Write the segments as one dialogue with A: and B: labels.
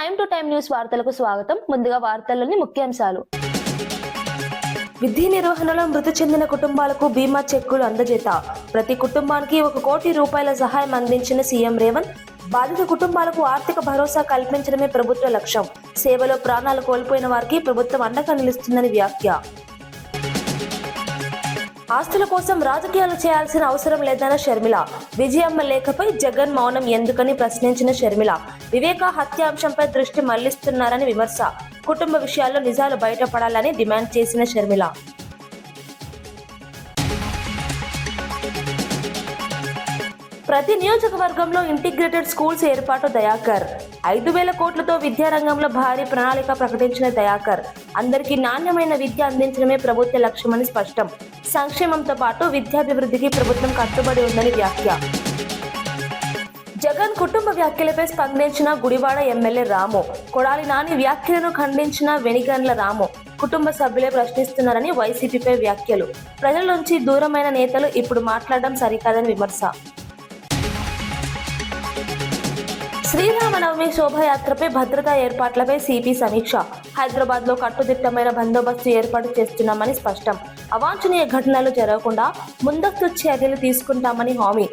A: Time to time news వార్తలకు స్వాగతం. ముందుగా వార్తల్లోని ముఖ్యాంశాలు. విధి నిర్వహణలో మృతి చెందిన కుటుంబాలకు బీమా చెక్కులు అందజేత. ప్రతి కుటుంబానికి 1 కోటి రూపాయల సహాయం అందించిన సీఎం రేవంత్. బాధిత కుటుంబాలకు ఆర్థిక భరోసా కల్పించడమే ప్రభుత్వ లక్ష్యం. సేవలో ప్రాణాలు కోల్పోయిన వారికి ప్రభుత్వం అండగా నిలుస్తుందని వ్యాఖ్య. ఆస్తుల కోసం రాజకీయాలు చేయాల్సిన అవసరం లేదన్న షర్మిల. విజయమ్మ లేఖపై జగన్ మౌనం ఎందుకని ప్రశ్నించిన షర్మిల. వివేక హత్యాంశంపై దృష్టి మళ్లిస్తున్నారని విమర్శ. కుటుంబ విషయాల్లో నిజాలు బయటపడాలని డిమాండ్ చేసిన షర్మిల. ప్రతి నియోజకవర్గంలో ఇంటిగ్రేటెడ్ స్కూల్స్ ఏర్పాటు దయాకర్. 5,000 కోట్లతో విద్యారంగంలో భారీ ప్రణాళిక ప్రకటించిన దయాకర్. అందరికీ నాణ్యమైన విద్య అందించడమే ప్రభుత్వ లక్ష్యమని స్పష్టం. సంక్షేమంతో పాటు విద్యాభివృద్ధికి ప్రభుత్వం కట్టుబడి ఉందని వ్యాఖ్య. జగన్ కుటుంబ వ్యాఖ్యలపై స్పందించిన గుడివాడ ఎమ్మెల్యే రాము. కొడాలి నాని వ్యాఖ్యలను ఖండించిన వెనిగండ్ల రాము. కుటుంబ సభ్యులే ప్రశ్నిస్తున్నారని వైసీపీపై వ్యాఖ్యలు. ప్రజల నుంచి దూరమైన నేతలు ఇప్పుడు మాట్లాడడం సరికాదని విమర్శ. శ్రీరామనవమి శోభాయాత్రపై భద్రతా ఏర్పాట్లపై సిపి సమీక్ష. హైదరాబాద్ లో కట్టుదిట్టమైన బందోబస్తు ఏర్పాటు చేస్తున్నామని స్పష్టం. అవాంఛనీయ ఘటనలు జరగకుండా ముందస్తు చర్యలు తీసుకుంటామని హామీ.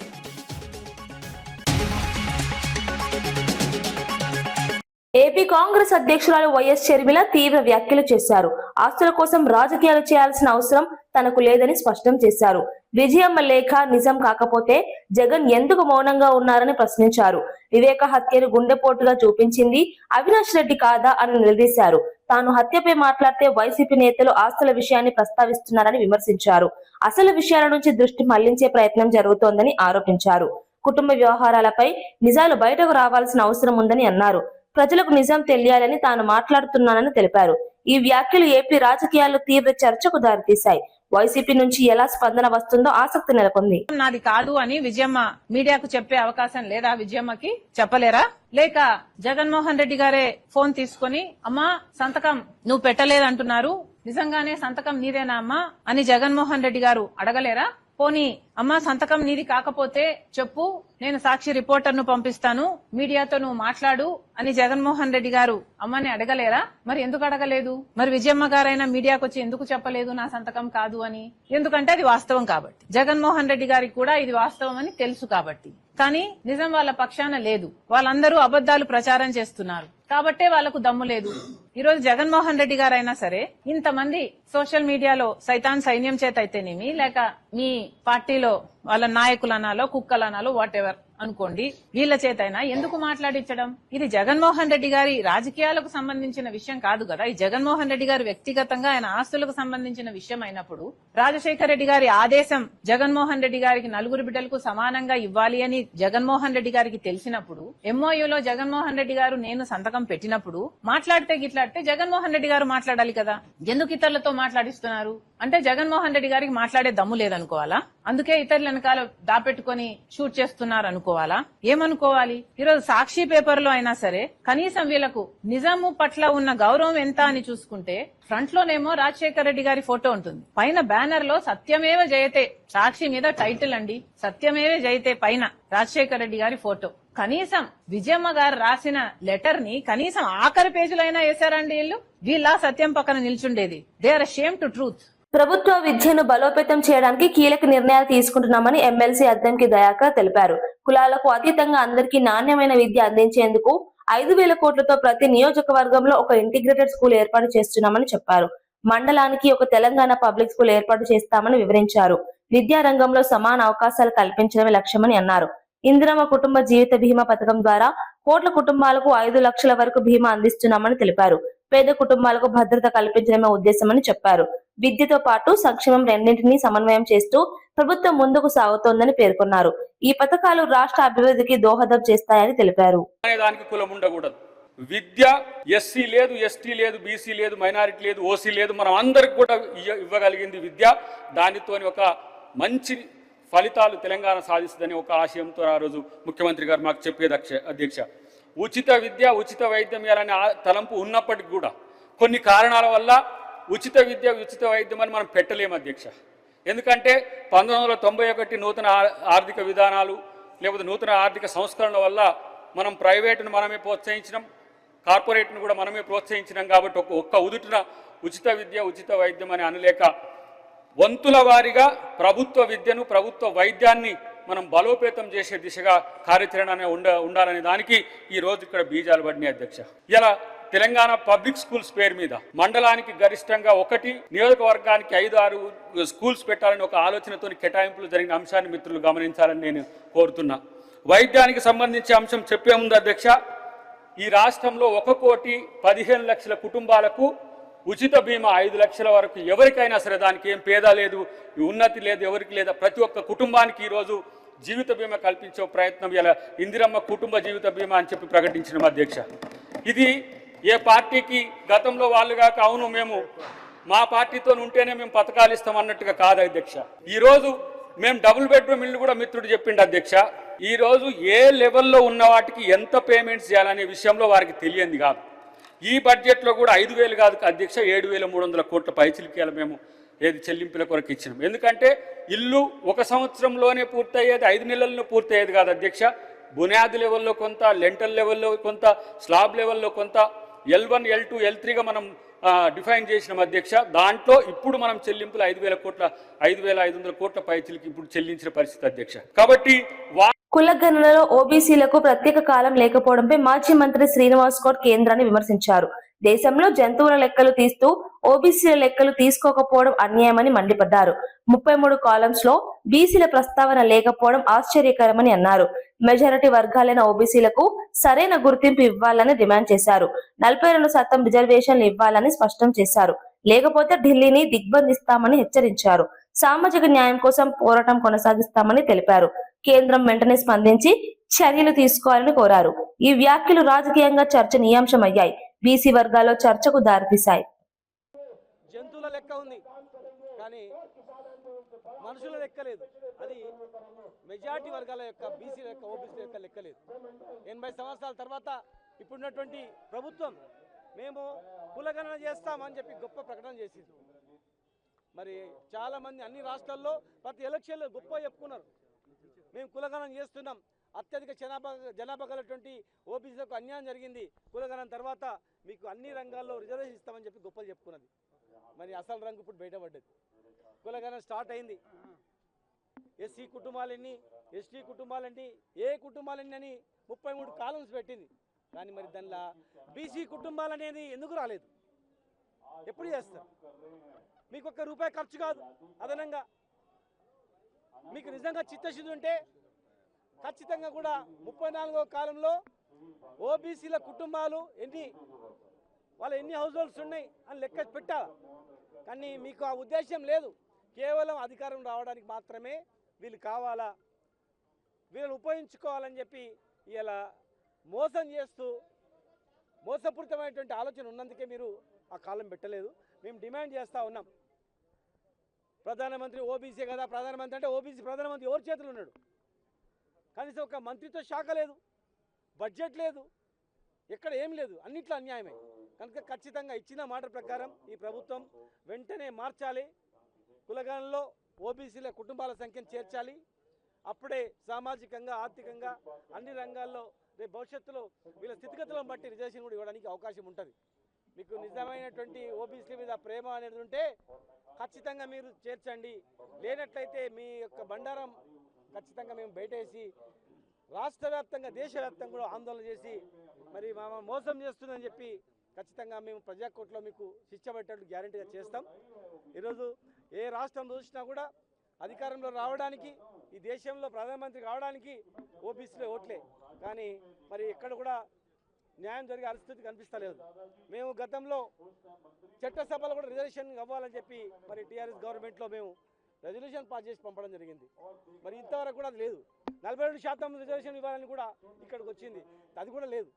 A: ఏపీ కాంగ్రెస్ అధ్యక్షురాలు వైఎస్ షర్మిల తీవ్ర వ్యాఖ్యలు చేశారు. ఆస్తుల కోసం రాజకీయాలు చేయాల్సిన అవసరం తనకు లేదని స్పష్టం చేశారు. విజయమ్మ లేఖ నిజం కాకపోతే జగన్ ఎందుకు మౌనంగా ఉన్నారని ప్రశ్నించారు. వివేక హత్యను గుండెపోటుగా చూపించింది అవినాష్ రెడ్డి కాదా అని నిలదీశారు. తాను హత్యపై మాట్లాడితే వైసీపీ నేతలు ఆస్తుల విషయాన్ని ప్రస్తావిస్తున్నారని విమర్శించారు. అసలు విషయాల నుంచి దృష్టి మళ్లించే ప్రయత్నం జరుగుతోందని ఆరోపించారు. కుటుంబ వ్యవహారాలపై నిజాలు బయటకు రావాల్సిన అవసరం ఉందని అన్నారు. ప్రజలకు నిజం తెలియాలని తాను మాట్లాడుతున్నానని తెలిపారు. ఈ వ్యాఖ్యలు ఏపీ రాజకీయాల్లో తీవ్ర చర్చకు దారితీశాయి. వైసీపీ నుంచి ఎలా స్పందన వస్తుందో ఆసక్తి నెలకొంది.
B: నాది కాదు అని విజయమ్మ మీడియాకు చెప్పే అవకాశం లేదా? విజయమ్మకి చెప్పలేరా? లేక జగన్మోహన్ రెడ్డి గారే ఫోన్ తీసుకుని అమ్మా సంతకం నువ్వు పెట్టలేదంటున్నారు, నిజంగానే సంతకం నీదేనా అమ్మా అని జగన్మోహన్ రెడ్డి గారు అడగలేరా? పోనీ అమ్మా సంతకం నీది కాకపోతే చెప్పు, నేను సాక్షి రిపోర్టర్ ను పంపిస్తాను, మీడియాతో నువ్వు మాట్లాడు అని జగన్మోహన్ రెడ్డి గారు అమ్మని అడగలేరా? మరి ఎందుకు అడగలేదు? మరి విజయమ్మ గారైనా మీడియాకు వచ్చి ఎందుకు చెప్పలేదు నా సంతకం కాదు అని? ఎందుకంటే అది వాస్తవం కాబట్టి. జగన్మోహన్ రెడ్డి గారికి కూడా ఇది వాస్తవం అని తెలుసు కాబట్టి. కానీ నిజం వాళ్ళ పక్షాన లేదు. వాళ్ళందరూ అబద్దాలు ప్రచారం చేస్తున్నారు కాబట్టే వాళ్లకు దమ్ము లేదు. ఈ రోజు జగన్మోహన్ రెడ్డి గారైనా సరే ఇంతమంది సోషల్ మీడియాలో సైతాన్ సైన్యం చేత అయితేనేమి, లేక మీ పార్టీలో వాళ్ళ నాయకులనాలో కుక్కలనాలో వాట్ ఎవర్ అనుకోండి, వీళ్ల చేతైనా ఎందుకు మాట్లాడించడం? ఇది జగన్మోహన్ రెడ్డి గారి రాజకీయాలకు సంబంధించిన విషయం కాదు కదా. ఈ జగన్మోహన్ రెడ్డి గారు వ్యక్తిగతంగా ఆయన ఆస్తులకు సంబంధించిన విషయం అయినప్పుడు రాజశేఖర రెడ్డి గారి ఆదేశం జగన్మోహన్ రెడ్డి గారికి 4 బిడ్డలకు సమానంగా ఇవ్వాలి అని జగన్మోహన్ రెడ్డి గారికి తెలిసినప్పుడు ఎంఓయూలో జగన్మోహన్ రెడ్డి గారు నేను సంతకం పెట్టినప్పుడు మాట్లాడితే గిట్లాడితే జగన్మోహన్ రెడ్డి గారు మాట్లాడాలి కదా. ఎందుకు ఇతరులతో మాట్లాడిస్తున్నారు అంటే జగన్మోహన్ రెడ్డి గారికి మాట్లాడే దమ్ము లేదనుకోవాలా? అందుకే ఇతరుల వెనకాల దాపెట్టుకుని షూట్ చేస్తున్నారు అనుకోవాలా? ఏమనుకోవాలి? ఈరోజు సాక్షి పేపర్ లో అయినా సరే కనీసం వీళ్లకు నిజాము పట్ల ఉన్న గౌరవం ఎంత అని చూసుకుంటే ఫ్రంట్ లోనేమో రాజశేఖర రెడ్డి గారి ఫోటో ఉంటుంది, పైన బ్యానర్ లో సత్యమేవ జయతే, సాక్షి మీద టైటిల్ అండి సత్యమేవ జయతే, పైన రాజశేఖర రెడ్డి గారి ఫోటో. కనీసం విజయమ్మ గారు రాసిన లెటర్ ని కనీసం ఆఖరి పేజీలైనా వేశారండి వీళ్ళు? వీళ్ళ సత్యం పక్కన నిల్చుండేది. They are ashamed to truth.
A: ప్రభుత్వ విద్యను బలోపేతం చేయడానికి కీలక నిర్ణయాలు తీసుకుంటున్నామని ఎమ్మెల్సీ అద్దంకి దయాకర్ తెలిపారు. కులాలకు అతీతంగా అందరికీ నాణ్యమైన విద్య అందించేందుకు 5,000 కోట్లతో ప్రతి నియోజకవర్గంలో ఒక ఇంటిగ్రేటెడ్ స్కూల్ ఏర్పాటు చేస్తున్నామని చెప్పారు. మండలానికి ఒక తెలంగాణ పబ్లిక్ స్కూల్ ఏర్పాటు చేస్తామని వివరించారు. విద్యారంగంలో సమాన అవకాశాలు కల్పించడమే లక్ష్యమని అన్నారు. ఇందిరమ్మ కుటుంబ జీవిత బీమా పథకం ద్వారా కోట్ల కుటుంబాలకు 5 లక్షల వరకు బీమా అందిస్తున్నామని తెలిపారు. పేద కుటుంబాలకు భద్రత కల్పించడమే ఉద్దేశమని చెప్పారు. విద్యతో పాటు సంక్షేమం రెండింటినీ సమన్వయం చేస్తూ ప్రభుత్వం ముందుకు సాగుతోందని పేర్కొన్నారు. ఈ పథకాలు రాష్ట్ర అభివృద్ధికి దోహదం చేస్తాయని తెలిపారు.
C: విద్య ఎస్సీ లేదు, ఎస్టీ లేదు, బీసీ లేదు, మైనారిటీ లేదు, ఓసీ లేదు, మనం అందరికి కూడా ఇవ్వగలిగింది విద్య. దానితోని ఒక మంచి ఫలితాలు తెలంగాణ సాధిస్తుందని ఒక ఆశయంతో ఆ రోజు ముఖ్యమంత్రి గారు మాకు చెప్పేది అధ్యక్ష. ఉచిత విద్య, ఉచిత వైద్యం ఇవ్వాలనే తలంపు ఉన్నప్పటికీ కూడా కొన్ని కారణాల వల్ల ఉచిత విద్య, ఉచిత వైద్యం అని మనం పెట్టలేము అధ్యక్ష. ఎందుకంటే 1991 నూతన ఆర్థిక విధానాలు లేకపోతే నూతన ఆర్థిక సంస్కరణల వల్ల మనం ప్రైవేటును మనమే ప్రోత్సహించడం, కార్పొరేట్ను కూడా మనమే ప్రోత్సహించినాం కాబట్టి ఒక్క ఉదుటిన ఉచిత విద్య ఉచిత వైద్యం అని అనలేక వంతుల వారీగా ప్రభుత్వ విద్యను ప్రభుత్వ వైద్యాన్ని మనం బలోపేతం చేసే దిశగా కార్యాచరణ ఉండాలనే దానికి ఈరోజు ఇక్కడ బీజాలు పడినాయి అధ్యక్ష. ఇలా తెలంగాణ పబ్లిక్ స్కూల్స్ పేరు మీద మండలానికి గరిష్టంగా 1 నియోజకవర్గానికి 5-6 స్కూల్స్ పెట్టాలని ఒక ఆలోచనతో కేటాయింపులు జరిగిన అంశాన్ని మిత్రులు గమనించాలని నేను కోరుతున్నా. వైద్యానికి సంబంధించి అంశం చెప్పే ముందు అధ్యక్ష, ఈ రాష్ట్రంలో 1,15,00,000 కుటుంబాలకు ఉచిత బీమా 5 లక్షల వరకు ఎవరికైనా సరే, దానికి ఏం పేద లేదు ఉన్నతి లేదు ఎవరికి లేదా, ప్రతి ఒక్క కుటుంబానికి ఈరోజు జీవిత బీమా కల్పించే ప్రయత్నం ఇలా ఇందిరమ్మ కుటుంబ జీవిత బీమా అని చెప్పి ప్రకటించిన అధ్యక్ష. ఇది ఏ పార్టీకి గతంలో వాళ్ళు కాక అవును మేము మా పార్టీతో ఉంటేనే మేము పథకాలు ఇస్తాం అన్నట్టుగా కాదు అధ్యక్ష. ఈరోజు మేము డబుల్ బెడ్రూమ్ ఇల్లు కూడా మిత్రుడు చెప్పిండు అధ్యక్ష. ఈరోజు ఏ లెవెల్లో ఉన్న వాటికి ఎంత పేమెంట్స్ చేయాలనే విషయంలో వారికి తెలియంది కాదు. ఈ బడ్జెట్లో కూడా 5,000 కాదు అధ్యక్ష, 7,300 కోట్ల పైచిలికేల మేము చెల్లింపుల కొరకు ఇచ్చినాం. ఎందుకంటే ఇల్లు 1 సంవత్సరంలోనే పూర్తయ్యేది, 5 నెలల్లో పూర్తయ్యేది కాదు అధ్యక్ష. బునియాది లెవెల్లో కొంత, లెంటల్ లెవెల్లో కొంత, స్లాబ్ లెవెల్లో కొంత, L1, L2, L3గా మనం డిఫైన్ చేసినాం అధ్యక్ష. దాంట్లో ఇప్పుడు మనం చెల్లింపులు 5,500 కోట్ల పైచిలికి ఇప్పుడు చెల్లించిన పరిస్థితి అధ్యక్ష. కాబట్టి
A: కులగణనలో ఓబీసీలకు ప్రత్యేక కాలం లేకపోవడంపై మాజీ మంత్రి శ్రీనివాస్ గౌడ్ కేంద్రాన్ని విమర్శించారు. దేశంలో జంతువుల లెక్కలు తీస్తూ ఓబీసీల లెక్కలు తీసుకోకపోవడం అన్యాయమని మండిపడ్డారు. 33 కాలమ్స్ లో బీసీల ప్రస్తావన లేకపోవడం ఆశ్చర్యకరమని అన్నారు. మెజారిటీ వర్గాలైన ఓబీసీలకు సరైన గుర్తింపు ఇవ్వాలని డిమాండ్ చేశారు. 42% రిజర్వేషన్లు ఇవ్వాలని స్పష్టం చేశారు. లేకపోతే ఢిల్లీని దిగ్బంధిస్తామని హెచ్చరించారు. సామాజిక న్యాయం కోసం పోరాటం కొనసాగిస్తామని తెలిపారు. కేంద్రం వెంటనే స్పందించి చర్యలు తీసుకోవాలని కోరారు. ఈ వ్యాఖ్యలు రాజకీయంగా చర్చనీయాంశమయ్యాయి. బీసీ వర్గాల్లో చర్చకు దారితీశాయి.
D: జంతువుల లెక్క ఉంది కానీ మనుషుల లెక్క లేదు. అది మెజారిటీ వర్గాల యొక్క బీసీ లెక్క, ఓబీసీ యొక్క లెక్క లేదు. 80 సంవత్సరాల తర్వాత ఇప్పుడున్నటువంటి ప్రభుత్వం మేము కులగణన చేస్తామని చెప్పి గొప్ప ప్రకటన చేసింది. మరి చాలామంది అన్ని రాష్ట్రాల్లో ప్రతి ఎలక్షన్లో గొప్ప చెప్పుకున్నారు, మేము కులగణన చేస్తున్నాం, అత్యధిక జనాభా గలటువంటి ఓబీసీలకు అన్యాయం జరిగింది, కులగణన తర్వాత మీకు అన్ని రంగాల్లో రిజర్వేషన్ ఇస్తామని చెప్పి గొప్పలు చెప్పుకున్నది. మరి అసలు రంగు ఇప్పుడు బయటపడ్డది. కులగణన స్టార్ట్ అయింది. ఎస్సీ కుటుంబాలన్నీ, ఎస్టీ కుటుంబాలన్నీ, ఏ కుటుంబాలన్నీ అని 33 కాలమ్స్ పెట్టింది. కానీ మరి దానిలో బీసీ కుటుంబాలు అనేది ఎందుకు రాలేదు? ఎప్పుడు చేస్తారు? మీకు ₹1 ఖర్చు కాదు. అదనంగా మీకు నిజంగా చిత్తశుద్ధి ఉంటే ఖచ్చితంగా కూడా 34వ కాలంలో ఓబీసీల కుటుంబాలు వాళ్ళు ఎన్ని హౌస్ హోల్డ్స్ ఉన్నాయి అని లెక్క పెట్టాలి. కానీ మీకు ఆ ఉద్దేశం లేదు. కేవలం అధికారం రావడానికి మాత్రమే వీళ్ళు కావాలా, వీళ్ళని ఉపయోగించుకోవాలని చెప్పి ఇలా మోసం చేస్తూ మోసపూరితమైనటువంటి ఆలోచన ఉన్నందుకే మీరు ఆ కాలం పెట్టలేదు. మేము డిమాండ్ చేస్తూ ఉన్నాం. ప్రధానమంత్రి ఓబీసీ కదా, ప్రధానమంత్రి అంటే ఓబీసీ ప్రధానమంత్రి ఎవరి చేతులు ఉన్నాడు? కనీసం ఒక మంత్రిత్వ శాఖ లేదు, బడ్జెట్ లేదు, ఎక్కడ ఏం లేదు, అన్నిట్లో అన్యాయమే. కనుక ఖచ్చితంగా ఇచ్చిన మాట ప్రకారం ఈ ప్రభుత్వం వెంటనే మార్చాలి. కులగణనలో ఓబీసీల కుటుంబాల సంఖ్యను చేర్చాలి. అప్పుడే సామాజికంగా, ఆర్థికంగా అన్ని రంగాల్లో రేపు భవిష్యత్తులో వీళ్ళ స్థితిగతులను బట్టి రిజర్వేషన్ కూడా ఇవ్వడానికి అవకాశం ఉంటుంది. మీకు నిజమైనటువంటి ఓబీసీ మీద ప్రేమ అనేది ఉంటే ఖచ్చితంగా మీరు చేర్చండి. లేనట్లయితే మీ యొక్క బండారం ఖచ్చితంగా మేము బయటేసి రాష్ట్ర వ్యాప్తంగా, దేశవ్యాప్తంగా కూడా ఆందోళన చేసి మరి మోసం చేస్తుందని చెప్పి ఖచ్చితంగా మేము ప్రజాకోర్టులో మీకు శిక్ష పెట్టేట్టు గ్యారెంటీగా చేస్తాం. ఈరోజు ఏ రాష్ట్రం చూసినా కూడా అధికారంలో రావడానికి, ఈ దేశంలో ప్రధానమంత్రి కావడానికి ఓబీసీలో ఓట్లే. కానీ మరి ఎక్కడ కూడా న్యాయం జరిగే పరిస్థితి కనిపిస్తలేదు. మేము గతంలో చట్టసభలో కూడా రిజర్వేషన్ అవ్వాలని చెప్పి మరి టీఆర్ఎస్ గవర్నమెంట్లో మేము రెజల్యూషన్ పాస్ చేసి పంపడం జరిగింది. మరి ఇంతవరకు కూడా అది లేదు. 42% రిజర్వేషన్ ఇవ్వాలని కూడా ఇక్కడికి వచ్చింది, అది కూడా లేదు.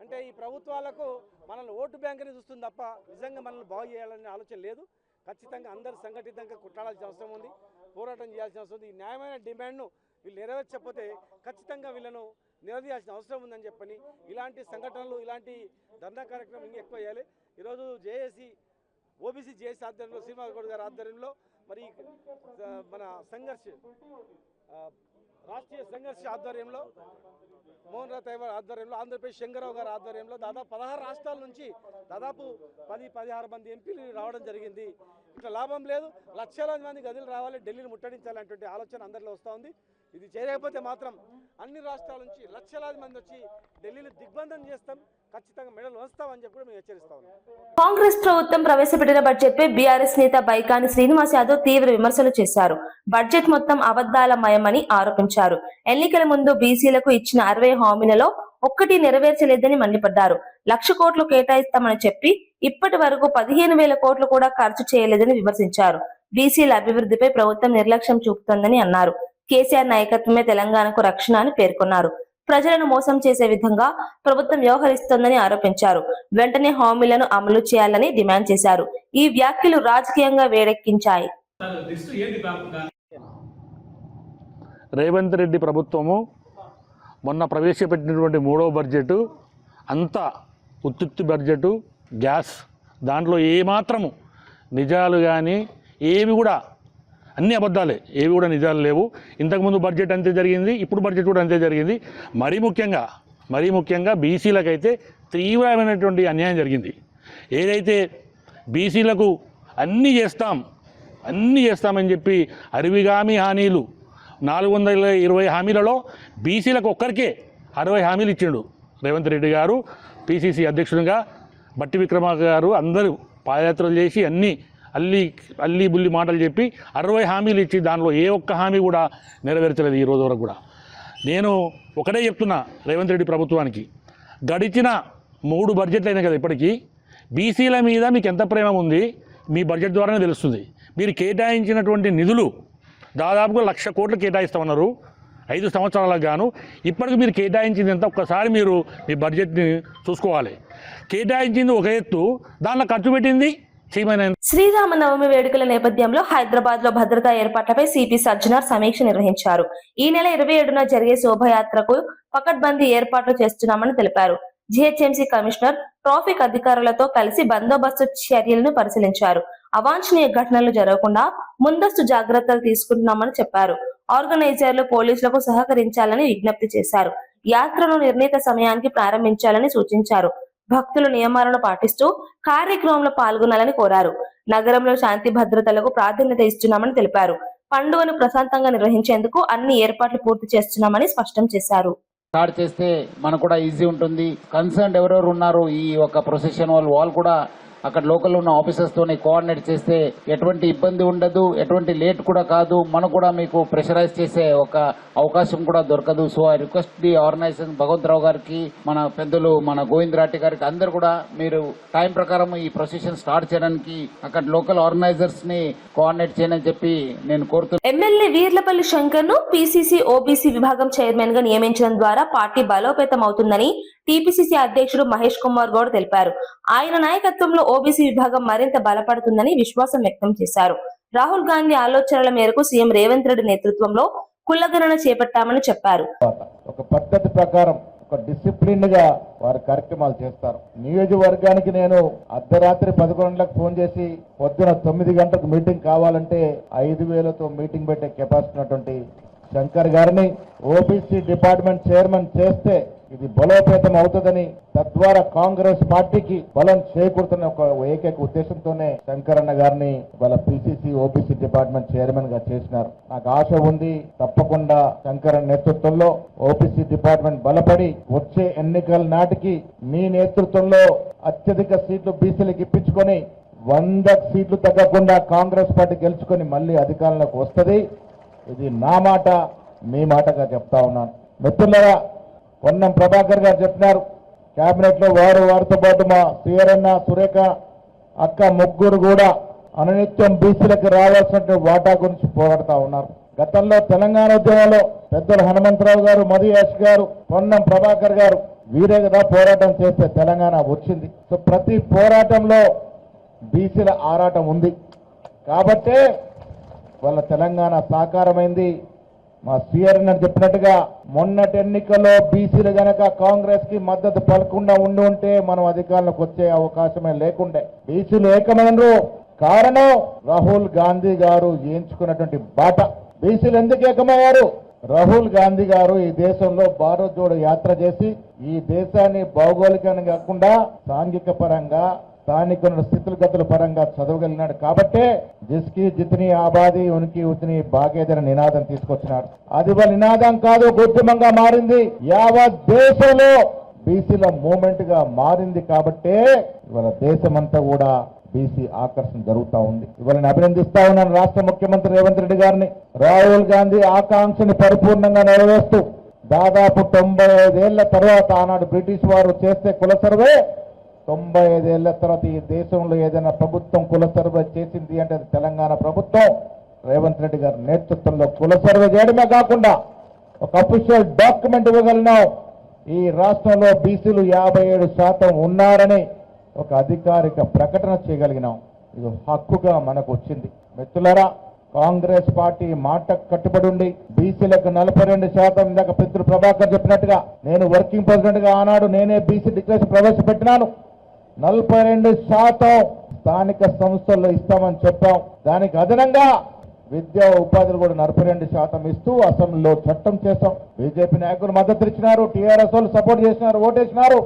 D: అంటే ఈ ప్రభుత్వాలకు మనల్ని ఓటు బ్యాంకుని చూస్తుంది తప్ప నిజంగా మనల్ని బాగు చేయాలనే ఆలోచన లేదు. ఖచ్చితంగా అందరూ సంఘటితంగా కొట్లాడాల్సిన అవసరం ఉంది, పోరాటం చేయాల్సిన అవసరం ఉంది. ఈ న్యాయమైన డిమాండ్ను వీళ్ళు నెరవేర్చకపోతే ఖచ్చితంగా వీళ్ళను నిలదీయాల్సిన అవసరం ఉందని చెప్పని ఇలాంటి సంఘటనలు, ఇలాంటి ధర్నా కార్యక్రమం ఇంకా ఎక్కువ చేయాలి. ఈరోజు ఓబీసీ జేఏసీ ఆధ్వర్యంలో, శ్రీనివాస్ గౌడ్ గారి ఆధ్వర్యంలో మరి మన సంఘర్ష్ రాష్ట్రీయ సంఘర్ష ఆధ్వర్యంలో మోహన్ రావు తైవార్ ఆధ్వర్యంలో ఆంధ్రప్రదేశ్ శంకరరావు గారి ఆధ్వర్యంలో దాదాపు 16 రాష్ట్రాల నుంచి దాదాపు 10-16 మంది ఎంపీలు రావడం జరిగింది. ఇట్లా లాభం లేదు, లక్షలాది మంది గదులు రావాలి, ఢిల్లీని ముట్టడించాలనేటువంటి ఆలోచన అందరిలో వస్తూ ఉంది. ఇది చేయకపోతే మాత్రం అన్ని రాష్ట్రాల నుంచి లక్షలాది మంది వచ్చి ఢిల్లీని దిగ్బంధం చేస్తాం, ఖచ్చితంగా మెడలు వస్తామని చెప్పి కూడా మేము హెచ్చరిస్తా ఉన్నాం.
A: కాంగ్రెస్ ప్రభుత్వం ప్రవేశపెట్టిన బడ్జెట్ పై బీఆర్ఎస్ నేత బైకాని శ్రీనివాస్ యాదవ్ తీవ్ర విమర్శలు చేశారు. బడ్జెట్ మొత్తం అబద్దాల మయమని ఆరోపించారు. ఎన్నికల ముందు బీసీలకు ఇచ్చిన 60 హామీలలో ఒక్కటి నెరవేర్చలేదని మండిపడ్డారు. 1,00,000 కోట్లు కేటాయిస్తామని చెప్పి ఇప్పటి వరకు 15,000 కోట్లు కూడా ఖర్చు చేయలేదని విమర్శించారు. బీసీల అభివృద్ధిపై ప్రభుత్వం నిర్లక్ష్యం చూపుతోందని అన్నారు. కేసీఆర్ నాయకత్వమే తెలంగాణకు రక్షణ అని పేర్కొన్నారు. ప్రజలను మోసం చేసే విధంగా ప్రభుత్వం వ్యవహరిస్తోందని ఆరోపించారు. వెంటనే హామీలను అమలు చేయాలని డిమాండ్ చేశారు. ఈ వ్యాఖ్యలు రాజకీయంగా వేడెక్కించాయి.
E: రేవంత్ రెడ్డి ప్రభుత్వము మొన్న ప్రవేశపెట్టినటువంటి 3వ బడ్జెటు అంతా ఉత్తుత్తి బడ్జెటు, గ్యాస్, దాంట్లో ఏమాత్రము నిజాలు కానీ ఏవి కూడా అన్ని అబద్ధాలే, ఏవి కూడా నిజాలు లేవు. ఇంతకుముందు బడ్జెట్ అంతే జరిగింది, ఇప్పుడు బడ్జెట్ కూడా అంతే జరిగింది. మరీ ముఖ్యంగా బీసీలకైతే తీవ్రమైనటువంటి అన్యాయం జరిగింది. ఏదైతే బీసీలకు అన్నీ చేస్తామని చెప్పి అరివిగామి హామీలు 420 హామీలలో బీసీలకు ఒక్కరికే 60 హామీలు ఇచ్చిండు రేవంత్ రెడ్డి గారు. పిసిసి అధ్యక్షునిగా బట్టి విక్రమార్క గారు అందరూ పాదయాత్రలు చేసి అల్లి బుల్లి మాటలు చెప్పి 60 హామీలు ఇచ్చి దానిలో ఏ ఒక్క హామీ కూడా నెరవేర్చలేదు ఈ రోజు వరకు కూడా. నేను ఒకటే చెప్తున్నా రేవంత్ రెడ్డి ప్రభుత్వానికి, గడిచిన 3 బడ్జెట్లు అయినాయి కదా ఇప్పటికీ, బీసీల మీద మీకు ఎంత ప్రేమ ఉంది మీ బడ్జెట్ ద్వారానే తెలుస్తుంది. మీరు కేటాయించినటువంటి నిధులు దాదాపుగా 1,00,000 కోట్లు కేటాయిస్తామన్నారు 5 సంవత్సరాలకు గాను. ఇప్పటికి మీరు కేటాయించింది ఎంత ఒక్కసారి మీరు మీ బడ్జెట్ని చూసుకోవాలి. కేటాయించింది ఒక ఎత్తు, దానిలో ఖర్చు పెట్టింది
A: శ్రీరామనవమి వేడుకల నేపథ్యంలో హైదరాబాద్ లో భద్రతా ఏర్పాట్లపై సిపి సజ్జనార్ సమీక్ష నిర్వహించారు. ఈ నెల 27న జరిగే శోభయాత్రకు పకడ్బందీ ఏర్పాట్లు చేస్తున్నామని తెలిపారు. జిహెచ్ఎంసీ కమిషనర్ ట్రాఫిక్ అధికారులతో కలిసి బందోబస్తు చర్యలను పరిశీలించారు. అవాంఛనీయ ఘటనలు జరగకుండా ముందస్తు జాగ్రత్తలు తీసుకుంటున్నామని చెప్పారు. ఆర్గనైజర్లు పోలీసులకు సహకరించాలని విజ్ఞప్తి చేశారు. యాత్రను నిర్ణీత సమయానికి ప్రారంభించాలని సూచించారు. భక్తులు నియమాలను పాటిస్తూ కార్యక్రమంలో పాల్గొనాలని కోరారు. నగరంలో శాంతి భద్రతలకు ప్రాధాన్యత ఇస్తున్నామని తెలిపారు. పండుగను ప్రశాంతంగా నిర్వహించేందుకు అన్ని ఏర్పాట్లు పూర్తి చేస్తున్నామని స్పష్టం చేశారు.
F: స్టార్ట్ చేస్తే మనకు కూడా ఈజీ ఉంటుంది. కన్సర్న్ ఎవరెవరు ఉన్నారు ఈ ఒక ప్రొసెషన్ వాళ్ళు కూడా అక్కడ లోకల్ ఉన్న ఆఫీసర్స్ తోనే కోఆర్డినేట్ చేస్తే ఎటువంటి ఇబ్బంది ఉండదు, ఎటువంటి లేట్ కూడా కాదు, మనకు కూడా మీకు ప్రెషరైజ్ చేసే ఒక అవకాశం కూడా దొరకదు. So I request the organisation Bhagavantharao గారికి, మన పెద్దలు మన గోవింద్ రాటి గారికి అందరు కూడా మీరు టైం ప్రకారం ఈ ప్రొసెషన్ స్టార్ట్ చేయడానికి అక్కడ లోకల్ ఆర్గనైజర్స్ ని కోఆర్డినేట్ చేయని చెప్పి నేను కోరుతున్నాను.
A: ఎమ్మెల్యే వీర్లపల్లి శంకర్ ను పిసిసి ఓబీసీ విభాగం చైర్మన్ గా నియమించడం ద్వారా పార్టీ బలోపేతం అవుతుందని టిపిసిసి అధ్యక్షుడు మహేష్ కుమార్ గౌడ్ తెలిపారు. ఆయన నాయకత్వంలో ఓబీసీ విభాగం మరింత బలపడుతుందని విశ్వాసం వ్యక్తం చేశారు. రాహుల్ గాంధీ ఆలోచనల మేరకు సీఎం రేవంత్ రెడ్డి నేతృత్వంలో కులగణన చేపట్టామని చెప్పారు.
G: ఒక పద్ధతి ప్రకారం ఒక డిసిప్లిన్ గా వారి కార్యక్రమాలు చేస్తారు. నియోజకవర్గానికి నేను అర్ధరాత్రి 11 గంటలకు ఫోన్ చేసి పొద్దున 9 గంటలకు మీటింగ్ కావాలంటే 5,000తో మీటింగ్ పెట్టే కెపాసిటీ ఉన్నటువంటి శంకర్ గారిని ఓబీసీ డిపార్ట్మెంట్ చైర్మన్ చేస్తే ఇది బలోపేతం అవుతుందని, తద్వారా కాంగ్రెస్ పార్టీకి బలం చేకూరుతున్న ఒక ఏకైక ఉద్దేశంతోనే శంకర్ అన్న గారిని వాళ్ళ పిసిసి ఓబీసీ డిపార్ట్మెంట్ చైర్మన్ గా చేసినారు. నాకు ఆశ ఉంది, తప్పకుండా శంకర్ అన్న నేతృత్వంలో ఓబీసీ డిపార్ట్మెంట్ బలపడి వచ్చే ఎన్నికల నాటికి మీ నేతృత్వంలో అత్యధిక సీట్లు బీసీలకు ఇప్పించుకొని 100 సీట్లు తగ్గకుండా కాంగ్రెస్ పార్టీ గెలుచుకొని మళ్ళీ అధికారంలోకి వస్తుంది. ఇది నా మాట, మీ మాటగా చెప్తా ఉన్నాను. మిత్రులారా, పొన్నం ప్రభాకర్ గారు చెప్పినారు, కేబినెట్ లో వారితో పాటు మా సిఆర్ఎన్న, సురేఖ అక్క ముగ్గురు కూడా అనునిత్యం బీసీలకు రావాల్సిన వాటా గురించి పోరాడుతా ఉన్నారు. గతంలో తెలంగాణ ఉద్యమంలో పెద్దలు హనుమంతరావు గారు, మధుయాష్ గారు, పొన్నం ప్రభాకర్ గారు వీరే కదా పోరాటం చేస్తే తెలంగాణ వచ్చింది. సో ప్రతి పోరాటంలో బీసీల ఆరాటం ఉంది కాబట్టే వాళ్ళ తెలంగాణ సాకారమైంది. మా సిఆర్ఎన్ చెప్పినట్టుగా మొన్నటి ఎన్నికల్లో బీసీలు గనక కాంగ్రెస్ కి మద్దతు పలకుండా ఉంటే మనం అధికారంలోకి వచ్చే అవకాశమే లేకుండే. బీసీలు ఏకమైనరు కారణం రాహుల్ గాంధీ గారు ఎంచుకున్నటువంటి బాట. బీసీలు ఎందుకు ఏకమయ్యారు? రాహుల్ గాంధీ గారు ఈ దేశంలో భారత్ జోడో యాత్ర చేసి ఈ దేశాన్ని భౌగోళికంగా కాకుండా సాంఘిక పరంగా స్థానిక స్థితులగతుల పరంగా చదవగలిగినాడు కాబట్టే జిస్కి జితని ఆబాది ఉనికి ఉతిని బాగేదన నినాదం తీసుకొచ్చినాడు. అది వాళ్ళ నినాదం కాదు, ఉద్యమంగా మారింది. యావత్ దేశంలో బీసీల మూవ్మెంట్ గా మారింది కాబట్టే ఇవాళ దేశమంతా కూడా బీసీ ఆకర్షణ జరుగుతా ఉంది. ఇవాళ అభినందిస్తా ఉన్నాను రాష్ట్ర ముఖ్యమంత్రి రేవంత్ రెడ్డి గారిని. రాహుల్ గాంధీ ఆకాంక్షని పరిపూర్ణంగా నెరవేరుస్తూ దాదాపు 95 ఏళ్ల తర్వాత ఆనాడు బ్రిటిష్ వారు చేస్తే కుల సర్వే, 95 ఏళ్ల తర్వాత ఈ దేశంలో ఏదైనా ప్రభుత్వం కుల సర్వే చేసింది అంటే అది తెలంగాణ ప్రభుత్వం రేవంత్ రెడ్డి గారి నేతృత్వంలో కుల సర్వే చేయడమే కాకుండా ఒక అఫీషియల్ డాక్యుమెంట్ ఇవ్వగలిగినాం. ఈ రాష్ట్రంలో బీసీలు 57% ఉన్నారని ఒక అధికారిక ప్రకటన చేయగలిగినాం. ఇది హక్కుగా మనకు వచ్చింది. మిత్రులారా, కాంగ్రెస్ పార్టీ మాట కట్టుబడి ఉండి బీసీలకు 42%, ఇందాక పితృ ప్రభాకర్ చెప్పినట్టుగా నేను వర్కింగ్ ప్రెసిడెంట్ గా ఆనాడు నేనే బీసీ డిక్లరేషన్ ప్రవేశపెట్టినాను. 42% స్థానిక సంస్థల్లో ఇస్తామని చెప్పాం. దానికి అదనంగా విద్యా ఉపాధులు కూడా 42% ఇస్తూ అసెంబ్లీలో చట్టం చేశాం. బీజేపీ నాయకులు మద్దతు ఇచ్చినారు, టీఆర్ఎస్ వాళ్ళు సపోర్ట్ చేసినారు, ఓటేసినారు.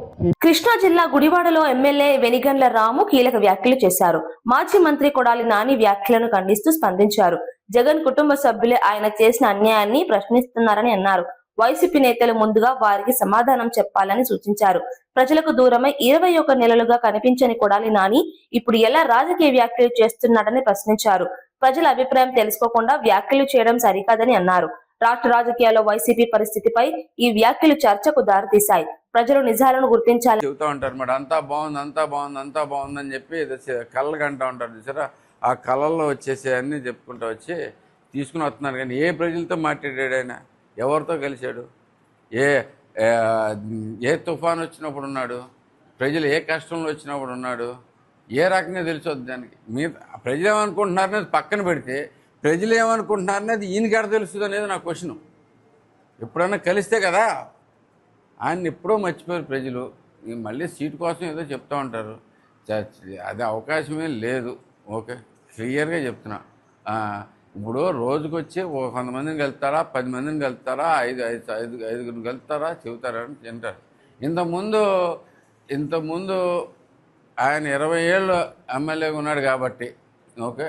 A: కృష్ణా జిల్లా గుడివాడలో ఎమ్మెల్యే వెనిగండ్ల రాము కీలక వ్యాఖ్యలు చేశారు. మాజీ మంత్రి కొడాలి నాని వ్యాఖ్యలను ఖండిస్తూ స్పందించారు. జగన్ కుటుంబ సభ్యులే ఆయన చేసిన అన్యాయాన్ని ప్రశ్నిస్తున్నారని అన్నారు. వైసీపీ నేతలు ముందుగా వారికి సమాధానం చెప్పాలని సూచించారు. ప్రజలకు దూరమై 21 నెలలుగా కనిపించని కొడాలి నాని ఇప్పుడు ఎలా రాజకీయ వ్యాఖ్యలు చేస్తున్నాడని ప్రశ్నించారు. ప్రజల అభిప్రాయం తెలుసుకోకుండా వ్యాఖ్యలు చేయడం సరికాదని అన్నారు. రాష్ట్ర రాజకీయాల్లో వైసీపీ పరిస్థితిపై ఈ వ్యాఖ్యలు చర్చకు దారితీశాయి. ప్రజలు నిజాలను గుర్తించాలి.
H: చెబుతూ ఉంటారు మేడం, అంతా బాగుంది, అంతా బాగుంది, అంతా బాగుందని చెప్పి కళ్ళకి అంటూ ఉంటారు చూసారా. ఆ కళల్లో వచ్చేసి అన్నీ చెప్పుకుంటూ వచ్చి తీసుకుని వస్తున్నారు. కానీ ఏ ప్రజలతో మాట్లాడాడు ఆయన? ఎవరితో కలిశాడు? ఏ తుఫాన్ వచ్చినప్పుడు ఉన్నాడు? ప్రజలు ఏ కష్టంలో వచ్చినప్పుడు ఉన్నాడు? ఏ రకంగా తెలిసొద్దు దానికి? మీరు ప్రజలు ఏమనుకుంటున్నారనేది పక్కన పెడితే ప్రజలు ఏమనుకుంటున్నారనేది ఈయనకాడ తెలుస్తుంది అనేది నా క్వశ్చన్. ఎప్పుడన్నా కలిస్తే కదా. ఆయన ఎప్పుడో మర్చిపోయారు ప్రజలు. మళ్ళీ సీటు కోసం ఏదో చెప్తూ ఉంటారు. అది అవకాశమే లేదు. ఓకే, క్లియర్గా చెప్తున్నా. ఇప్పుడు రోజుకొచ్చి కొంతమందిని కలుతారా, 10 మందిని కలుతారా, ఐదుగురిని కలుతారా, చెబుతారా అని తింటారు. ఇంతకుముందు ఆయన 20 ఏళ్ళు ఎమ్మెల్యేగా ఉన్నాడు కాబట్టి ఓకే,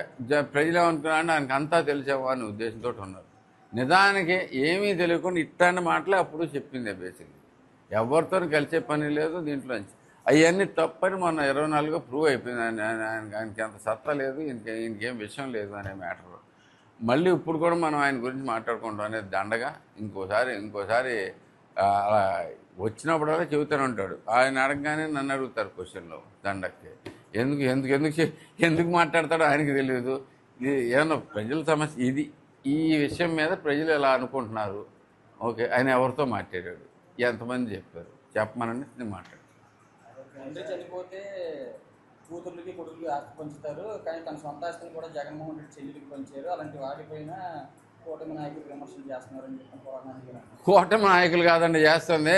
H: ప్రజలు ఏమనుకున్నాడు ఆయనకు అంతా తెలిసేమో అనే ఉద్దేశంతో ఉన్నారు. నిజానికి ఏమీ తెలియకుండా ఇట్లాంటి మాటలే అప్పుడు చెప్పింది. బేసిక్గా ఎవరితో కలిసే పని లేదు దీంట్లోంచి. అవన్నీ తప్పని మొన్న 24 ప్రూవ్ అయిపోయింది. ఆయనకి అంత సత్తా లేదు, ఈయనకేం విషయం లేదు అనే మ్యాటర్. మళ్ళీ ఇప్పుడు కూడా మనం ఆయన గురించి మాట్లాడుకుంటాం అనేది దండగా. ఇంకోసారి అలా వచ్చినప్పుడల్లా చెబుతూనే ఉంటాడు. ఆయన అడగగానే నన్ను అడుగుతారు క్వశ్చన్లో దండకి. ఎందుకు మాట్లాడతాడో ఆయనకి తెలియదు. ఇది ఏమన్నా ప్రజల సమస్య ఇది. ఈ విషయం మీద ప్రజలు ఎలా అనుకుంటున్నారు? ఓకే, ఆయన ఎవరితో మాట్లాడాడు, ఎంతమంది చెప్పారు, చెప్పమనండి నేను మాట్లాడు.
I: తండ్రి చనిపోతే కూతుర్లకి కొడుకులకి ఆస్తి పంచుతారు, కానీ తన సొంత ఆస్తిని కూడా జగన్మోహన్ రెడ్డి చెల్లికి పంచారు. అలాంటి వాటిపైన కూటమి నాయకులు విమర్శలు చేస్తున్నారని చెప్పి
H: కూటమి నాయకులు కాదండి చేస్తుంది,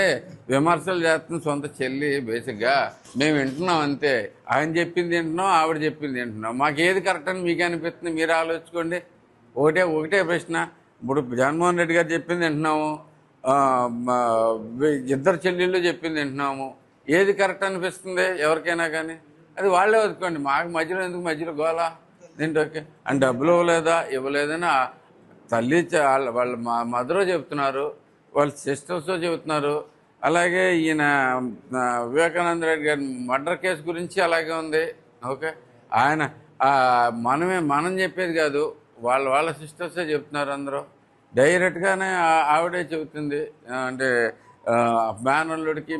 H: విమర్శలు చేస్తుంది సొంత చెల్లి. బేసిక్గా మేము వింటున్నాం అంతే. ఆయన చెప్పింది వింటున్నాం, ఆవిడ చెప్పింది వింటున్నాం. మాకు ఏది కరెక్ట్ అని మీకు అనిపిస్తుంది? మీరు ఆలోచించుకోండి. ఒకటే ప్రశ్న. ఇప్పుడు జగన్మోహన్ రెడ్డి గారు చెప్పింది వింటున్నాము, ఇద్దరు చెల్లెళ్ళు చెప్పింది వింటున్నాము. ఏది కరెక్ట్ అనిపిస్తుంది ఎవరికైనా కానీ? అది వాళ్ళే వదుకోండి. మాకు మధ్యలో ఎందుకు మధ్యలో గోలా? దీంట్లో ఓకే అని డబ్బులు ఇవ్వలేదని తల్లి వాళ్ళ మదరో చెప్తున్నారు, వాళ్ళ సిస్టర్స్తో చెబుతున్నారు. అలాగే ఈయన వివేకానంద రెడ్డి గారి మర్డర్ కేసు గురించి అలాగే ఉంది. ఓకే, ఆయన మనం చెప్పేది కాదు, వాళ్ళ సిస్టర్సే చెప్తున్నారు. అందరూ డైరెక్ట్గానే ఆవిడే చెబుతుంది. అంటే మేనల్లుడికి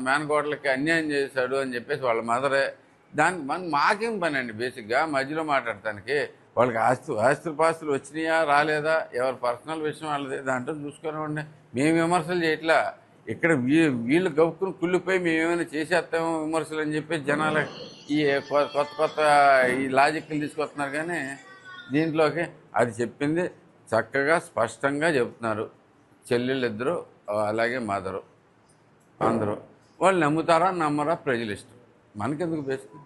H: మేనగోడలకి అన్యాయం చేశాడు అని చెప్పేసి వాళ్ళ మదరే. మాకేం పని అండి బేసిక్గా మధ్యలో మాట్లాడటానికి? వాళ్ళకి ఆస్తులు వచ్చినాయా రాలేదా, ఎవరి పర్సనల్ విషయం వాళ్ళది, దాంట్లో చూసుకోనివ్వండి. మేము విమర్శలు చేయట్లా. ఇక్కడ వీళ్ళు గవ్వుకుని కుళ్ళిపోయి మేమేమైనా చేసేస్తామో విమర్శలు అని చెప్పి జనాలు ఈ కొత్త ఈ లాజిక్లు తీసుకొస్తున్నారు. కానీ దీంట్లోకి అది చెప్పింది చక్కగా స్పష్టంగా చెప్తున్నారు. చెల్లెళ్ళు ఇద్దరు అలాగే మదరు అందరూ. వాళ్ళు నమ్ముతారా నమ్మరా ప్రజలు ఇష్టం, మనకెందుకు బేసిక్.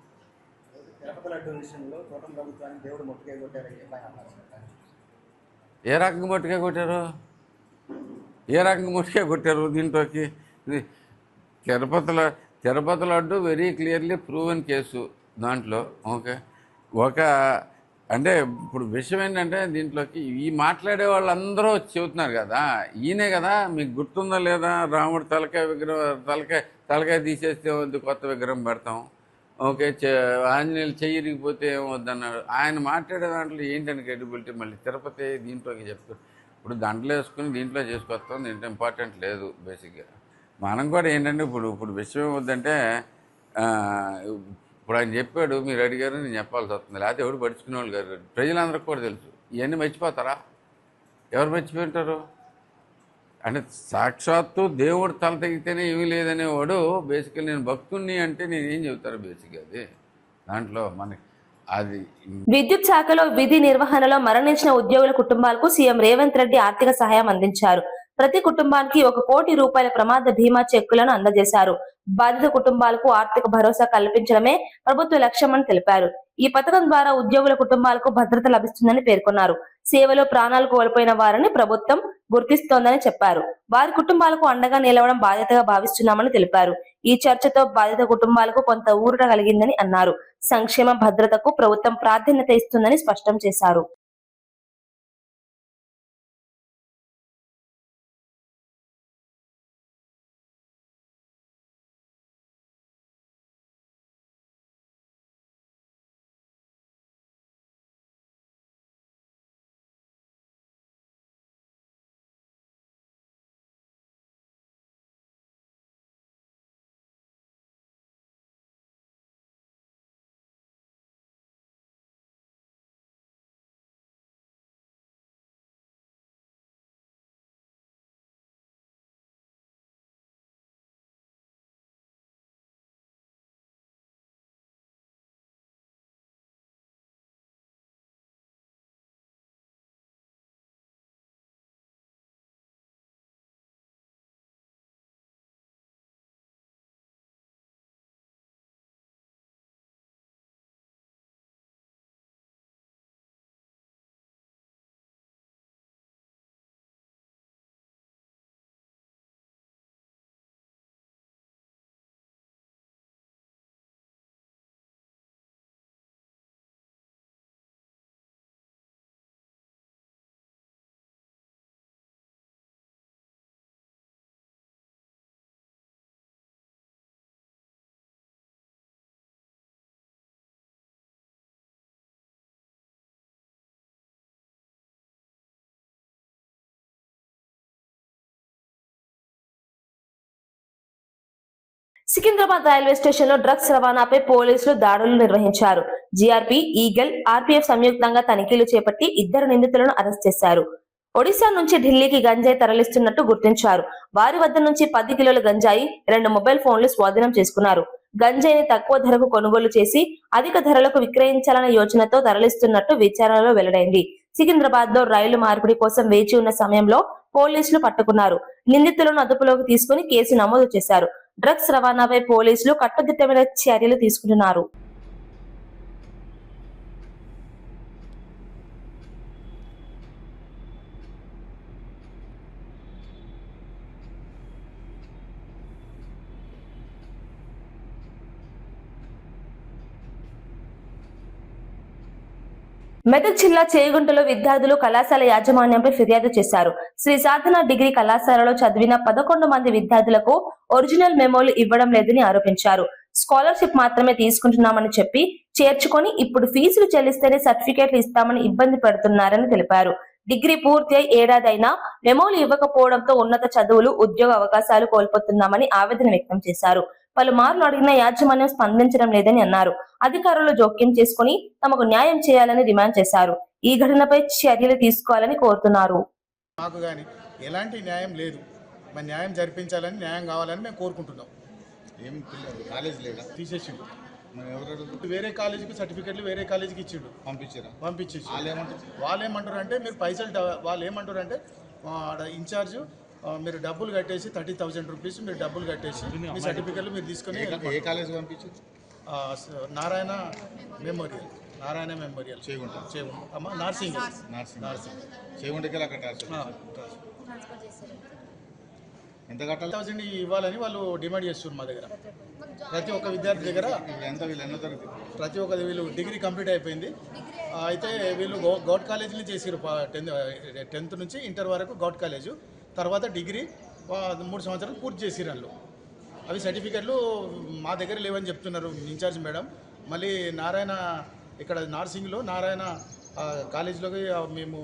H: ఏ రకంగా మొట్టుకాయ కొట్టారు? ఏ రకంగా ముట్టికాయ కొట్టారు దీంట్లోకి? ఇది Tirupati laddu very clearly proven case దాంట్లో. ఓకే, అంటే ఇప్పుడు విషయం ఏంటంటే దీంట్లోకి ఈ మాట్లాడే వాళ్ళందరూ చెబుతున్నారు కదా, ఈయనే కదా, మీకు గుర్తుందా లేదా, రాముడు తలకాయ తీసేస్తే వద్దు, కొత్త విగ్రహం పెడతాం. ఓకే, ఆంజనేయులు చెయ్యిరిగిపోతే ఏమొద్దన్నాడు. ఆయన మాట్లాడే దాంట్లో ఏంటని క్రెడిబిలిటీ? మళ్ళీ తిరుపతి దీంట్లోకి చెప్తారు. ఇప్పుడు దండలు వేసుకుని దీంట్లో చేసుకొస్తాం, దీంట్లో ఇంపార్టెంట్ లేదు బేసిక్గా. మనం కూడా ఏంటంటే ఇప్పుడు విషయం ఏమవుద్దంటే, ఇప్పుడు ఆయన చెప్పాడు, మీరు అడిగారు, నేను చెప్పాల్సి వస్తుంది. లేకపోతే ఎవడు పడుచుకునే వాళ్ళు గారు, ప్రజలందరికీ కూడా తెలుసు. ఇవన్నీ మర్చిపోతారా? ఎవరు మర్చిపోయింటారు? అంటే సాక్షాత్తు దేవుడు తల తెగితేనే ఏమీ లేదనేవాడు బేసికల్ నేను భక్తుణ్ణి అంటే నేను ఏం చెబుతారు బేసిక్గా? అది దాంట్లో మనకి అది.
A: విద్యుత్ శాఖలో విధి నిర్వహణలో మరణించిన ఉద్యోగుల కుటుంబాలకు సీఎం రేవంత్ రెడ్డి ఆర్థిక సహాయం అందించారు. ప్రతి కుటుంబానికి 1 కోటి రూపాయల ప్రమాద బీమా చెక్కులను అందజేశారు. బాధిత కుటుంబాలకు ఆర్థిక భరోసా కల్పించడమే ప్రభుత్వ లక్ష్యమని తెలిపారు. ఈ పథకం ద్వారా ఉద్యోగుల కుటుంబాలకు భద్రత లభిస్తుందని పేర్కొన్నారు. సేవలో ప్రాణాలు కోల్పోయిన వారిని ప్రభుత్వం గుర్తిస్తోందని చెప్పారు. వారి కుటుంబాలకు అండగా నిలవడం బాధ్యతగా భావిస్తున్నామని తెలిపారు. ఈ చర్చతో బాధిత కుటుంబాలకు కొంత ఊరట కలిగిందని అన్నారు. సంక్షేమ భద్రతకు ప్రభుత్వం ప్రాధాన్యత ఇస్తుందని స్పష్టం చేశారు. సికింద్రాబాద్ రైల్వే స్టేషన్ లో డ్రగ్స్ రవాణాపై పోలీసులు దాడులు నిర్వహించారు. జీఆర్పీ, ఈగల్, ఆర్పీఎఫ్ సంయుక్తంగా తనిఖీలు చేపట్టి 2 నిందితులను అరెస్ట్ చేశారు. ఒడిశా నుంచి ఢిల్లీకి గంజాయి తరలిస్తున్నట్టు గుర్తించారు. వారి వద్ద నుంచి 10 కిలోల గంజాయి, 2 మొబైల్ ఫోన్లు స్వాధీనం చేసుకున్నారు. గంజాయిని తక్కువ ధరకు కొనుగోలు చేసి అధిక ధరలకు విక్రయించాలనే యోచనతో తరలిస్తున్నట్టు విచారణలో వెల్లడైంది. సికింద్రాబాద్ లో రైలు మార్పిడి కోసం వేచి ఉన్న సమయంలో పోలీసులు పట్టుకున్నారు. నిందితులను అదుపులోకి తీసుకుని కేసు నమోదు చేశారు. డ్రగ్స్ రవాణాపై పోలీసులు కట్టుదిట్టమైన చర్యలు తీసుకుంటున్నారు. మెదక్ జిల్లా చేగుంటలో విద్యార్థులు కళాశాల యాజమాన్యంపై ఫిర్యాదు చేశారు. శ్రీ సాధన డిగ్రీ కళాశాలలో చదివిన 11 మంది విద్యార్థులకు ఒరిజినల్ మెమోలు ఇవ్వడం లేదని ఆరోపించారు. స్కాలర్షిప్ మాత్రమే తీసుకుంటున్నామని చెప్పి చేర్చుకొని ఇప్పుడు ఫీజులు చెల్లిస్తేనే సర్టిఫికేట్లు ఇస్తామని ఇబ్బంది పెడుతున్నారని తెలిపారు. డిగ్రీ పూర్తి అయి ఏడాదైనా మెమోలు ఇవ్వకపోవడంతో ఉన్నత చదువులు, ఉద్యోగ అవకాశాలు కోల్పోతున్నామని ఆవేదన వ్యక్తం చేశారు. పలుమార్లు అడిగిన యాజమాన్యం స్పందించడం లేదని అన్నారు. అధికారులు జోక్యం చేసుకుని తమకు న్యాయం చేయాలని డిమాండ్ చేశారు. ఈ ఘటనపై చర్యలు తీసుకోవాలని కోరుతున్నారు.
J: మాకు గాని ఎలాంటి న్యాయం లేదు. మరి న్యాయం జరిపించాలని, న్యాయం కావాలని మేము కోరుకుంటున్నాం.
K: ఏం కాలేజ్ లేదా
J: తీసేసిండు.
K: వేరే కాలేజీకి సర్టిఫికెట్లు వేరే కాలేజీకి ఇచ్చిండు,
J: పంపించేసి
K: వాళ్ళు
J: ఏమంటారు అంటే మీరు పైసలు వాళ్ళు ఏమంటారు అంటే ఇన్ఛార్జ్ మీరు డబ్బులు కట్టేసి 30,000 రూపీస్ మీరు డబ్బులు కట్టేసి మీ సర్టిఫికెట్లు మీరు తీసుకుని
K: ఏ కాలేజ్ పంపించారు?
J: నారాయణ మెమోరియల్
K: చేగుంట
J: అమ్మ నర్సింగ్
K: చేగుంటకి అక్కడ ఎంత కట్టాలి 1000 ఇవ్వాలని వాళ్ళు డిమాండ్ చేస్తున్నారు మా దగ్గర. ప్రతి ఒక్క విద్యార్థి దగ్గర ప్రతి ఒక్క వీళ్ళు డిగ్రీ కంప్లీట్ అయిపోయింది. అయితే వీళ్ళు గౌట్ కాలేజీని చేసారు 10th నుంచి ఇంటర్ వరకు గౌట్ కాలేజు, తర్వాత డిగ్రీ 3 సంవత్సరాలు పూర్తి చేసిరు వాళ్ళు. అవి సర్టిఫికెట్లు మా దగ్గర లేవని చెప్తున్నారు ఇన్ఛార్జ్ మేడం. మళ్ళీ నారాయణ ఇక్కడ నార్సింగ్లో నారాయణ కాలేజీలోకి మేము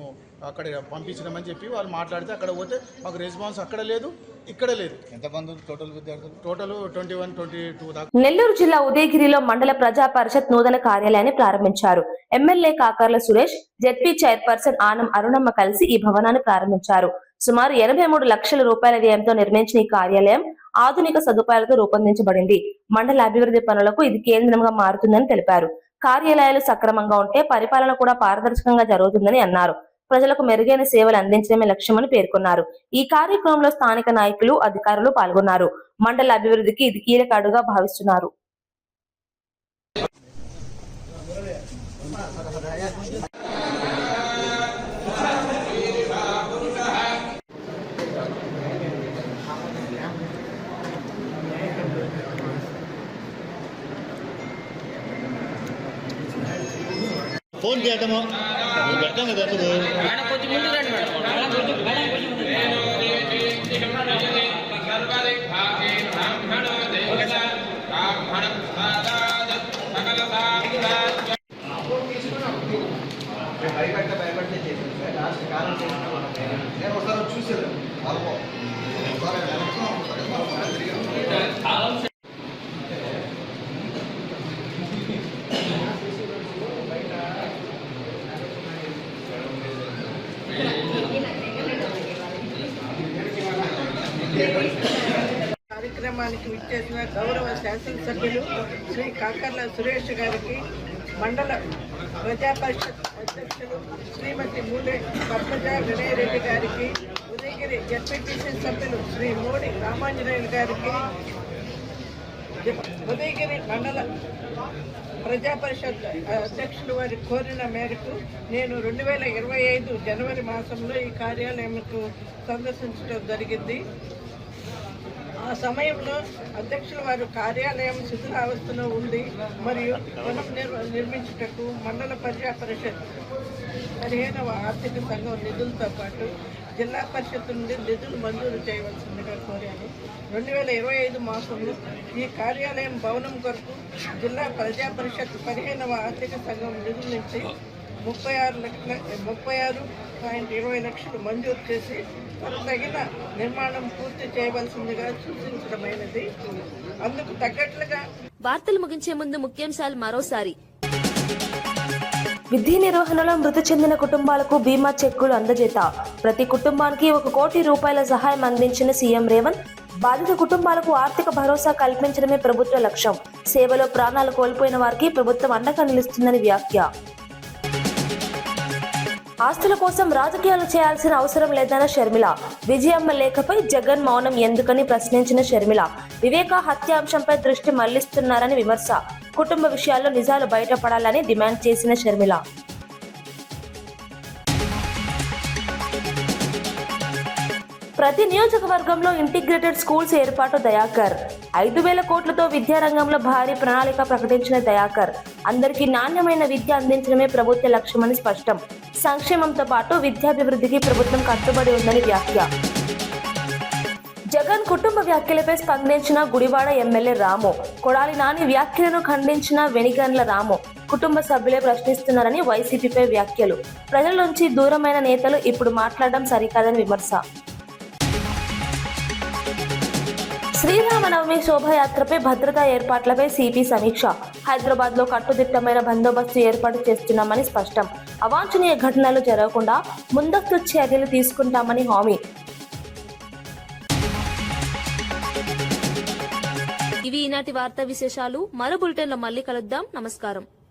K: అక్కడ పంపించినామని చెప్పి వాళ్ళు మాట్లాడితే అక్కడ పోతే మాకు రెస్పాన్స్ అక్కడ లేదు, ఇక్కడ లేదు. ఎంతమంది టోటల్ విద్యార్థులు? టోటల్ 21, 22 దాకా.
A: నెల్లూరు జిల్లా ఉదయగిరిలో మండల ప్రజా పరిషత్ నూతన కార్యాలయాన్ని ప్రారంభించారు. MLA Kakarla Suresh, ZP chairperson Anam Arunamma కలిసి ఈ భవనాన్ని ప్రారంభించారు. సుమారు 83 లక్షల రూపాయల వ్యయంతో నిర్మించిన ఈ కార్యాలయం ఆధునిక సదుపాయాలతో రూపొందించబడింది. మండల అభివృద్ధి పనులకు ఇది కేంద్రంగా మారుతుందని తెలిపారు. కార్యాలయాలు సక్రమంగా ఉంటే పరిపాలన కూడా పారదర్శకంగా జరుగుతుందని అన్నారు. ప్రజలకు మెరుగైన సేవలు అందించడమే లక్ష్యమని పేర్కొన్నారు. ఈ కార్యక్రమంలో స్థానిక నాయకులు, అధికారులు పాల్గొన్నారు. మండల అభివృద్ధికి ఇది కీలక అడుగుగా భావిస్తున్నారు.
K: ఫోన్ చేయటము పెడతాం కదా
I: కొంచెం ముందు రండి భయపడితే చేసాను సార్. లాస్ట్ కాలం నేను ఒకసారి చూసాను.
L: కార్యక్రమానికి విచ్చేసిన గౌరవ శాసనసభ్యులు శ్రీ కాకర్ల సురేష్ గారికి, మండల ప్రజా పరిషత్ అధ్యక్షులు శ్రీమతి మూలే పద్మజ వినయ్ రెడ్డి గారికి, ఉదయగిరి జెడ్పీటీసీ సభ్యులు శ్రీ మోడి రామాంజనేయులు గారికి, ఉదయగిరి మండల ప్రజా పరిషత్ అధ్యక్షులు వారి కోరిన మేరకు నేను 2025 జనవరి మాసంలో ఈ కార్యాలయంకు సందర్శించడం జరిగింది. ఆ సమయంలో అధ్యక్షుల వారు కార్యాలయం శిథిలావస్థలో ఉంది మరియు పునః నిర్మించుటకు మండల ప్రజా పరిషత్ 15వ ఆర్థిక సంఘం నిధులతో పాటు జిల్లా పరిషత్ నుండి నిధులు మంజూరు చేయవలసిందిగా కోరాను. 2025 మాసంలో ఈ కార్యాలయం భవనం కొరకు జిల్లా ప్రజా పరిషత్ 15వ ఆర్థిక సంఘం నిధుల నుంచి 36.20 లక్షలు మంజూరు చేసి తగిన నిర్మాణం పూర్తి చేయవలసిందిగా సూచించడమైనది. అందుకు తగ్గట్లుగా
A: వార్తలు ముగించే ముందు ముఖ్యాంశాలు మరోసారి. విధి నిర్వహణలో మృతి చెందిన కుటుంబాలకు బీమా చెక్కులు అందజేత. ప్రతి కుటుంబానికి 1 కోటి రూపాయల సహాయం అందించిన సీఎం రేవంత్. బాధిత కుటుంబాలకు ఆర్థిక భరోసా కల్పించడమే ప్రభుత్వ లక్ష్యం. సేవలో ప్రాణాలు కోల్పోయిన వారికి ప్రభుత్వం అండగా నిలుస్తుందని వ్యాఖ్య. ఆస్తుల కోసం రాజకీయాలు చేయాల్సిన అవసరం లేదన్న షర్మిల. విజయమ్మ లేఖపై జగన్ మౌనం ఎందుకని ప్రశ్నించిన షర్మిల. వివేక హత్యాంశంపై దృష్టి మళ్లిస్తున్నారని విమర్శ. కుటుంబ విషయాల్లో నిజాలు బయటపడాలని డిమాండ్ చేసిన షర్మిల. ప్రతి నియోజకవర్గంలో ఇంటిగ్రేటెడ్ స్కూల్స్ ఏర్పాటు దయాకర్. 5,000 కోట్లతో విద్యారంగంలో భారీ ప్రణాళిక ప్రకటించిన దయాకర్. అందరికీ నాణ్యమైన విద్య అందించడమే ప్రభుత్వ లక్ష్యమని స్పష్టం. సంక్షేమంతో పాటు విద్యాభివృద్ధికి ప్రభుత్వం కట్టుబడి ఉందని వ్యాఖ్య. జగన్ కుటుంబ వ్యాఖ్యలపై స్పందించిన గుడివాడ ఎమ్మెల్యే రాము. కొడాలి నాని వ్యాఖ్యలను ఖండించిన వెనిగండ్ల రాము. కుటుంబ సభ్యులే ప్రశ్నిస్తున్నారని వైసీపీపై వ్యాఖ్యలు. ప్రజల నుంచి దూరమైన నేతలు ఇప్పుడు మాట్లాడడం సరికాదని విమర్శ. శ్రీరామనవమి శోభాయాత్రపై భద్రతా ఏర్పాట్లపై సిపి సమీక్ష. హైదరాబాద్ లో కట్టుదిట్టమైన బందోబస్తు ఏర్పాటు చేస్తున్నామని స్పష్టం. అవాంఛనీయ ఘటనలు జరగకుండా ముందస్తు చర్యలు తీసుకుంటామని హామీ. ఇవి ఈనాటి వార్తా విశేషాలు. మరో బులెటిన్లో మళ్ళీ కలుద్దాం. నమస్కారం.